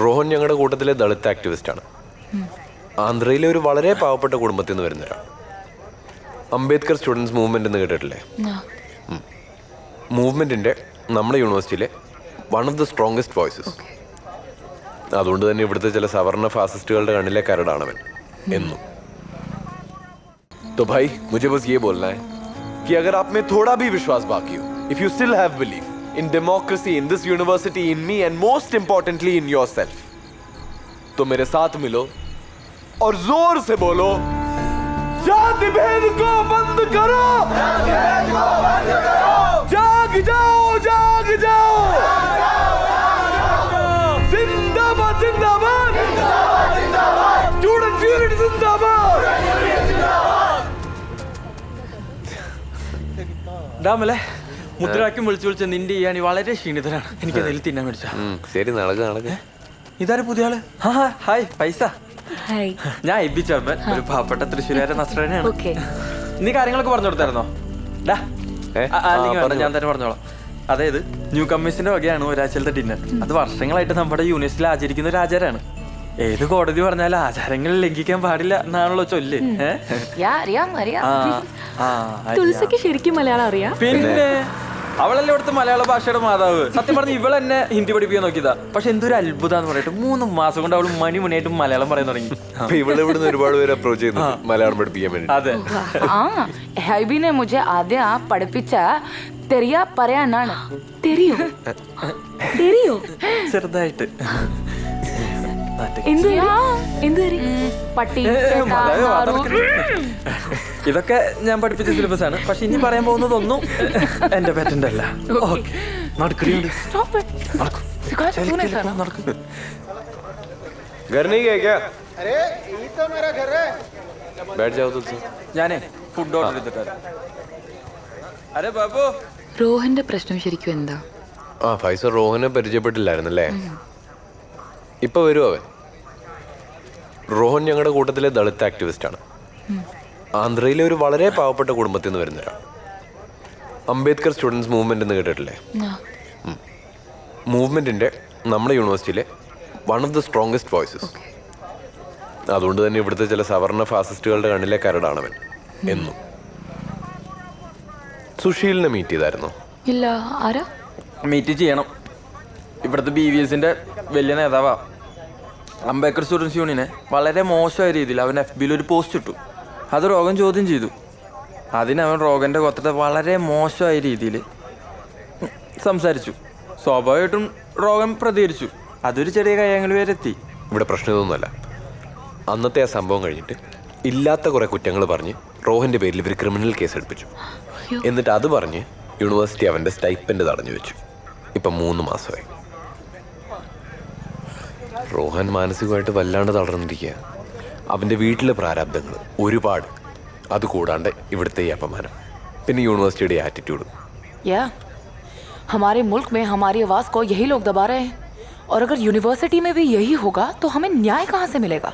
റോഹൻ ഞങ്ങളുടെ കൂട്ടത്തിലെ ദളിത് ആക്ടിവിസ്റ്റാണ്. ആന്ധ്രയിലെ ഒരു വളരെ പാവപ്പെട്ട കുടുംബത്തിൽ നിന്ന് വരുന്ന ഒരാൾ. അംബേദ്കർ സ്റ്റുഡൻസ് മൂവ്മെന്റ് എന്ന് കേട്ടിട്ടില്ലേ? മൂവ്മെന്റിന്റെ നമ്മുടെ യൂണിവേഴ്സിറ്റിയിലെ one of the strongest voices. അതുകൊണ്ട് തന്നെ ഇവിടുത്തെ ചില സവർണ ഫാസിസ്റ്റുകളുടെ കണ്ണിലെ കരടാണവൻ എന്നും. तो भाई मुझे बस ये बोलना है कि अगर आप में थोड़ा भी विश्वास बाकी हो, if you still have belief in democracy, in this university, in me and most importantly in yourself, तो मेरे साथ मिलो और जोर से बोलो, जाति भेद को बंद करो, जाग जाओ, जाग जाओ, जिंदाबाद जिंदाबाद, स्टूडेंट यूनिट जिंदाबाद. ഡാമല്ലേ മുദ്രാക്കും വിളിച്ചു വിളിച്ച നിന്റെ ഈ വളരെ ക്ഷീണിതനാണ്. എനിക്ക് നെല്ല് തിന്നാൻ മേടിച്ച. ശരി, നടക്ക് നടക്ക്. ഇതാരും പുതിയ ആള്? ഹായ് പൈസ. ഞാൻ എബി ചർമ്മൻ, ഒരു പാവപ്പെട്ട തൃശ്ശൂരുകാരെ നസ്രാണിയാണ്. നീ കാര്യങ്ങളൊക്കെ പറഞ്ഞു കൊടുത്തായിരുന്നോ? ഞാൻ തന്നെ പറഞ്ഞോളാം. അതായത് ന്യൂ കമ്മീഷന്റെ വകയാണ് ഒരാഴ്ചത്തെ ഡിന്നർ. അത് വർഷങ്ങളായിട്ട് നമ്മുടെ യൂണിവേഴ്സിറ്റിയിൽ ആചരിക്കുന്ന ഒരു ആചാരമാണ്. ഏത് കോടതി പറഞ്ഞാലും ആചാരങ്ങൾ ലംഘിക്കാൻ പാടില്ല എന്നാണല്ലോ ചൊല്ല്. തുളസിക്ക് ശരിക്കും മലയാളം അറിയാം? പിന്നെ അവളല്ലേ ഇവിടുത്തെ മലയാള ഭാഷയുടെ മാതാവ്. സത്യം പറഞ്ഞ ഇവൾ എന്നെ ഹിന്ദി പഠിപ്പിക്കാൻ നോക്കിയതാ. പക്ഷെ എന്തൊരു അത്ഭുതാന്ന് പറയട്ടെ, 3 മാസം കൊണ്ട് അവള് മണിയായിട്ട് മലയാളം പറയാൻ തുടങ്ങി. ഇവിടെ ഇവിടുന്ന് ഒരുപാട് പേര് അപ്രോച്ച് ചെയ്തു മലയാളം പഠിപ്പിക്കാൻ വേണ്ടി. അതെ, ഹൈബിനെ മുझे ആദ്യം പഠിപ്പിച്ച തെറിയ പറയാനാണ്. തെറിയോ? ചെറുതായിട്ട്. പട്ടി ഇതൊക്കെ ഞാൻ പഠിപ്പിച്ച സിലബസ് ആണ്. പക്ഷെ ഇനി പറയാൻ പോകുന്നതൊന്നും എന്റെ പാറ്റന്റ് അല്ല. ഞാനേ ഫുഡ് ഓർഡർ ചെയ്തിട്ടാണ്. അരെ ബാബു, റോഹന്റെ പ്രശ്നം ശരിക്കും എന്താ? ഫൈസൽ റോഹനെ പരിചയപ്പെട്ടില്ലായിരുന്നല്ലേ? ഇപ്പൊ വരും അവൻ. റോഹൻ ഞങ്ങളുടെ കൂട്ടത്തിലെ ദളിത് ആക്ടിവിസ്റ്റാണ്. ആന്ധ്രയിലെ ഒരു വളരെ പാവപ്പെട്ട കുടുംബത്തിൽ നിന്ന് വരുന്ന ഒരാൾ. അംബേദ്കർ സ്റ്റുഡൻസ് മൂവ്മെന്റ് എന്ന് കേട്ടിട്ടില്ലേ? മൂവ്മെന്റിന്റെ നമ്മുടെ യൂണിവേഴ്സിറ്റിയിലെ one of the strongest voices. അതുകൊണ്ട് തന്നെ ഇവിടുത്തെ ചില സവർണ ഫാസിസ്റ്റുകളുടെ കണ്ണിലെ കരടാണവൻ എന്നും. സുശീലിനെ മീറ്റ് ചെയ്തായിരുന്നോ? ഇല്ല. ആരാ? മീറ്റ് ചെയ്യണം. ഇവിടുത്തെ BVSന്റെ വലിയ നേതാവാ. അംബേദ്കർ സ്റ്റുഡൻസ് യൂണിയനെ വളരെ മോശമായ രീതിയിൽ അവൻ FBയിൽ ഒരു പോസ്റ്റ് ഇട്ടു. അത് റോഗൻ ചോദ്യം ചെയ്തു. അതിനവൻ റോഗന്റെ കൊത്തത്തെ വളരെ മോശമായ രീതിയിൽ സംസാരിച്ചു. സ്വാഭാവികമായിട്ടും റോഗൻ പ്രതികരിച്ചു. അതൊരു ചെറിയ കയ്യാങ്കളി വരെ എത്തി. ഇവിടെ പ്രശ്നം ഇതൊന്നുമല്ല. അന്നത്തെ ആ സംഭവം കഴിഞ്ഞിട്ട് ഇല്ലാത്ത കുറെ കുറ്റങ്ങൾ പറഞ്ഞ് റോഹന്റെ പേരിൽ ഇവർ ക്രിമിനൽ കേസ് എടുപ്പിച്ചു. എന്നിട്ട് അത് പറഞ്ഞ് യൂണിവേഴ്സിറ്റി അവന്റെ സ്റ്റൈപ്പൻഡ് തടഞ്ഞു വെച്ചു. ഇപ്പം 3 മാസമായി. റോഹൻ മാനസികമായിട്ട് വല്ലാണ്ട് തളർന്നിരിക്കുക. അവൻ്റെ വീട്ടിലെ പ്രാരാബ്ദങ്ങൾ ഒരുപാട്. അതുകൂടാണ്ട് ഇവിടുത്തെ ഈ അപമാനം, പിന്നെ യൂണിവേഴ്സിറ്റിയുടെ ആറ്റിറ്റ്യൂഡ്. हमारे मुल्क में हमारी आवाज को यही लोग दबा रहे हैं और अगर यूनिवर्सिटी में भी यही होगा तो हमें न्याय कहाँ से मिलेगा?